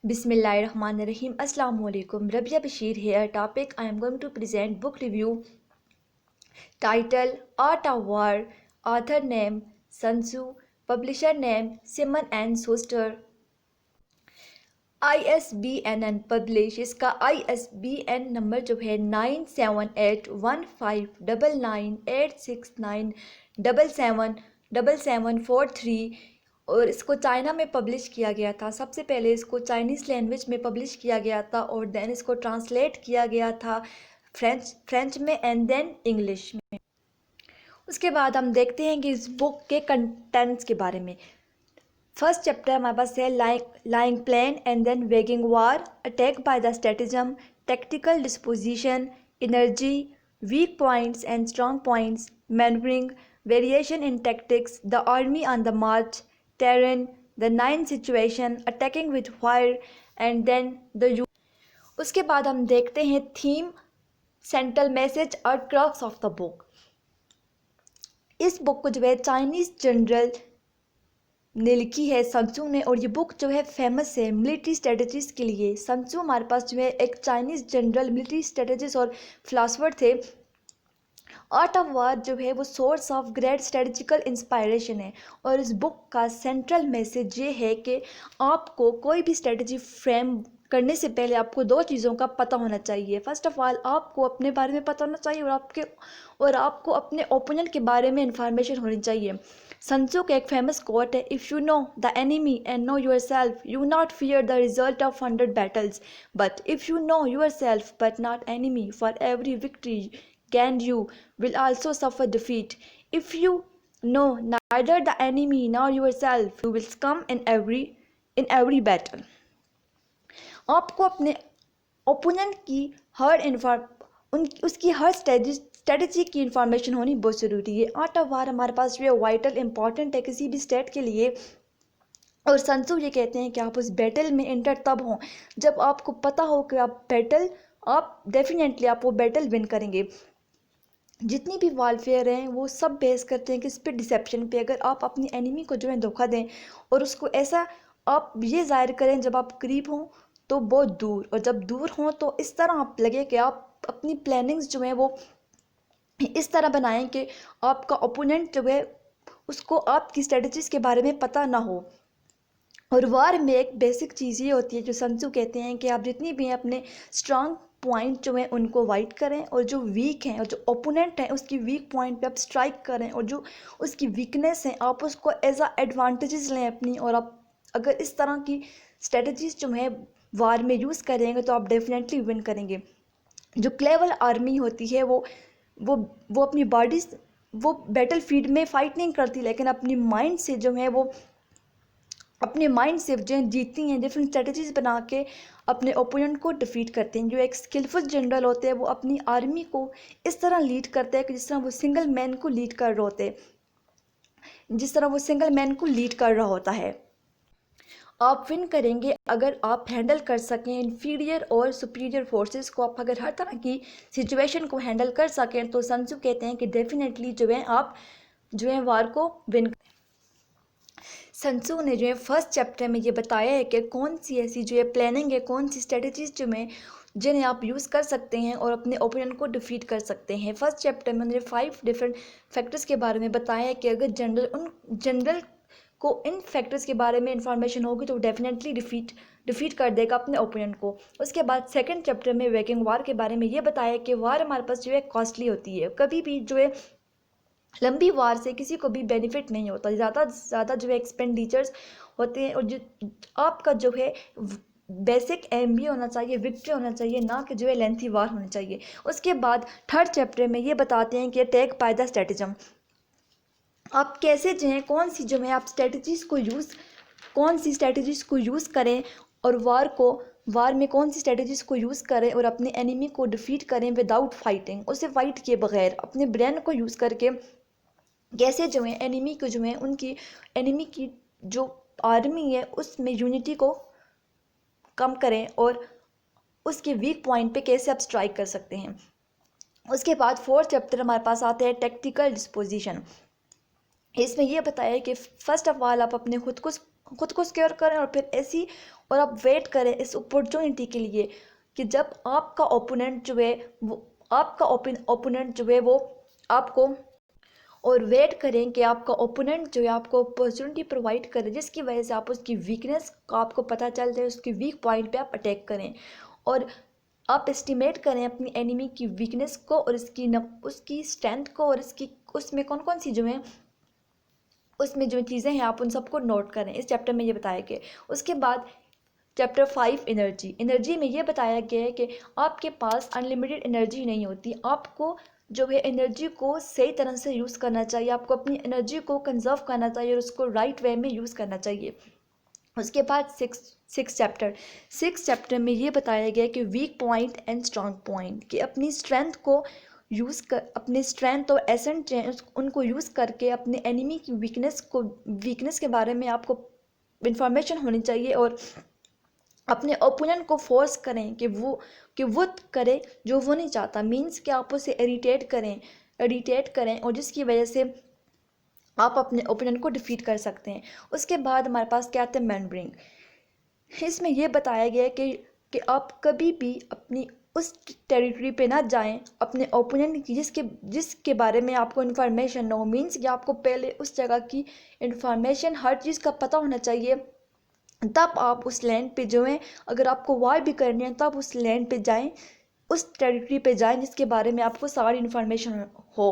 Bismillahirrahmanirrahim. Assalamu alaikum. Rabia Bashir here. Topic I am going to present book review. Title Art of War. Author name Sun Tzu. Publisher name Simon and Schuster. ISBN publish इसका ISBN number जो है 97815986977743 और इसको China में publish किया गया था। सबसे पहले इसको चाइनीज़ लैंग्वेज में पब्लिश किया गया था और देन इसको ट्रांसलेट किया गया था फ्रेंच में एंड देन इंग्लिश में। उसके बाद हम देखते हैं कि इस बुक के कंटेंट्स के बारे में। फर्स्ट चैप्टर हमारे पास है lying plan and then waging war, attack by the stratagem, tactical disposition, energy, weak points and strong points, manoeuvring, variation in tactics, the army on the march, terrain, the nine situation, attacking with fire and then the. उसके बाद हम देखते हैं theme, central message और crux of the book. इस book को जो है चाइनीज़ जनरल ने लिखी है सन त्सू ने और ये बुक जो है फेमस है मिलिट्री स्ट्रेटजीज के लिए। सन त्सू हमारे पास जो है एक चाइनीज़ जनरल मिलिट्री स्ट्रेटजिस्ट और फिलासफर थे। आर्ट ऑफ वार जो है वो source of great strategical inspiration है और इस बुक का सेंट्रल मैसेज ये है कि आपको कोई भी स्ट्रेटजी फ्रेम करने से पहले आपको दो चीज़ों का पता होना चाहिए। फर्स्ट ऑफ ऑल आपको अपने बारे में पता होना चाहिए और आपको अपने ओपोनेंट के बारे में इंफॉर्मेशन होनी चाहिए। सन त्सू का एक फेमस कोट है, if you know the enemy and know your self you not fear the result of 100 battles, but if you know your self but not enemy for every victory gained you will also suffer defeat. If you know neither the enemy nor yourself, you will succumb in every battle. आपको अपने opponent की उसकी हर strategy की information होनी बहुत ज़रूरी है। Art of war हमारे पास जो है वाइटल इंपॉर्टेंट है किसी भी स्टेट के लिए और सन त्सू ये कहते हैं कि आप उस बैटल में एंटर तब हों जब आपको पता हो कि आप डेफिनेटली आप वो बैटल विन करेंगे। जितनी भी वॉरफेयर हैं वो सब बेस करते हैं कि इस पर डिसेप्शन पे। अगर आप अपनी एनिमी को जो है धोखा दें और उसको ऐसा आप ये जाहिर करें जब आप करीब हों तो बहुत दूर, और जब दूर हों तो इस तरह आप लगे कि आप अपनी प्लानिंग्स जो हैं वो इस तरह बनाएं कि आपका ओपोनेंट जो है उसको आपकी स्ट्रेटजीज के बारे में पता ना हो। और वार में एक बेसिक चीज़ ये होती है जो सन त्सू कहते हैं कि आप जितनी भी अपने स्ट्रांग पॉइंट जो है उनको वाइट करें और जो वीक हैं और जो ओपोनेंट हैं उसकी वीक पॉइंट पे आप स्ट्राइक करें और जो उसकी वीकनेस हैं आप उसको एज अ एडवांटेजेस लें अपनी। और आप अगर इस तरह की स्ट्रेटजीज जो है वार में यूज़ करेंगे तो आप डेफिनेटली विन करेंगे। जो क्लेवर आर्मी होती है वो अपनी बॉडी वो बैटल फील्ड में फ़ाइट नहीं करती लेकिन अपनी माइंड से जो है वो अपने माइंड से जो जीतती हैं, डिफरेंट स्ट्रेटजीज बना के अपने ओपोनेंट को डिफीट करते हैं। जो एक स्किलफुल जनरल होते हैं वो अपनी आर्मी को इस तरह लीड करते हैं कि जिस तरह वो सिंगल मैन को लीड कर रहा होता है। आप विन करेंगे अगर आप हैंडल कर सकें इन्फीरियर और सुपीरियर फोर्सेस को। आप अगर हर तरह की सिचुएशन को हैंडल कर सकें तो सन त्सू कहते हैं कि डेफिनेटली जो है आप जो है वार को विन। सन त्सू ने जो है फर्स्ट चैप्टर में ये बताया है कि कौन सी ऐसी जो है प्लानिंग है, कौन सी स्ट्रेटजीज जो में जिन्हें आप यूज़ कर सकते हैं और अपने ओपोनेंट को डिफीट कर सकते हैं। फर्स्ट चैप्टर में उन्होंने 5 डिफरेंट फैक्टर्स के बारे में बताया है कि अगर जनरल को इन फैक्टर्स के बारे में इंफॉर्मेशन होगी तो डेफिनेटली डिफीट कर देगा अपने ओपोनेंट को। उसके बाद सेकेंड चैप्टर में वेगिंग वार के बारे में ये बताया कि वार हमारे पास जो है कॉस्टली होती है। कभी भी जो है लंबी वार से किसी को भी बेनिफिट नहीं होता, ज़्यादा जो है एक्सपेंडिचर्स होते हैं और जो आपका जो है बेसिक एम भी होना चाहिए, विक्ट्री होना चाहिए, ना कि जो है लेंथी वार होनी चाहिए। उसके बाद थर्ड चैप्टर में ये बताते हैं कि अटैक बाय द स्ट्रेटेजम। आप कैसे जो है कौन सी आप स्ट्रेटजीज़ को यूज़ करें और वार में कौन सी स्ट्रेटजीज़ को यूज़ करें और अपने एनिमी को डिफीट करें विदाउट फाइटिंग, उसे फाइट किए बगैर अपने ब्रेन को यूज़ करके कैसे जो है एनिमी को जो है उनकी एनिमी की जो आर्मी है उसमें यूनिटी को कम करें और उसके वीक पॉइंट पे कैसे आप स्ट्राइक कर सकते हैं। उसके बाद फोर्थ चैप्टर हमारे पास आते हैं टैक्टिकल डिस्पोजिशन। इसमें यह बताया है कि फर्स्ट ऑफ ऑल आप अपने खुद को सिक्योर करें और फिर ऐसी और आप वेट करें इस अपॉर्चुनिटी के लिए कि जब आपका ओपोनेंट जो है वो आपका ओपोनेंट जो है वो आपको, और वेट करें कि आपका ओपोनेंट जो है आपको अपॉर्चुनिटी प्रोवाइड करे जिसकी वजह से आप उसकी वीकनेस का आपको पता चल जाए, उसकी वीक पॉइंट पे आप अटैक करें और आप एस्टिमेट करें अपनी एनिमी की वीकनेस को और उसकी स्ट्रेंथ को और उसमें कौन कौन सी जो है उसमें जो चीज़ें हैं आप उन सबको नोट करें। इस चैप्टर में ये बताया गया। उसके बाद चैप्टर 5 एनर्जी में ये बताया गया है कि आपके पास अनलिमिटेड एनर्जी नहीं होती, आपको जो है एनर्जी को सही तरह से यूज़ करना चाहिए, आपको अपनी एनर्जी को कंजर्व करना चाहिए और उसको राइट वे में यूज़ करना चाहिए। उसके बाद सिक्स चैप्टर में ये बताया गया कि weak point and strong point, कि अपनी स्ट्रेंथ को अपने स्ट्रेंथ और एसेंट उनको यूज़ करके अपने एनिमी की वीकनेस के बारे में आपको इंफॉर्मेशन होनी चाहिए और अपने ओपोनेंट को फोर्स करें कि वो करे जो वो नहीं चाहता। मीन्स कि आप उसे इरिटेट करें और जिसकी वजह से आप अपने ओपोनेंट को डिफीट कर सकते हैं। उसके बाद हमारे पास क्या आता है, मैनब्रिंग। इसमें यह बताया गया है कि आप कभी भी अपनी उस टेरिटरी पे ना जाएं अपने ओपोनेंट की जिसके बारे में आपको इन्फॉर्मेशन न हो। मीन्स कि आपको पहले उस जगह की इन्फॉर्मेशन हर चीज़ का पता होना चाहिए, तब आप उस लैंड पे जो है अगर आपको वार भी करनी है तब उस लैंड पे जाएं, उस टेरिटरी पे जाएं जिसके बारे में आपको सारी इन्फॉर्मेशन हो।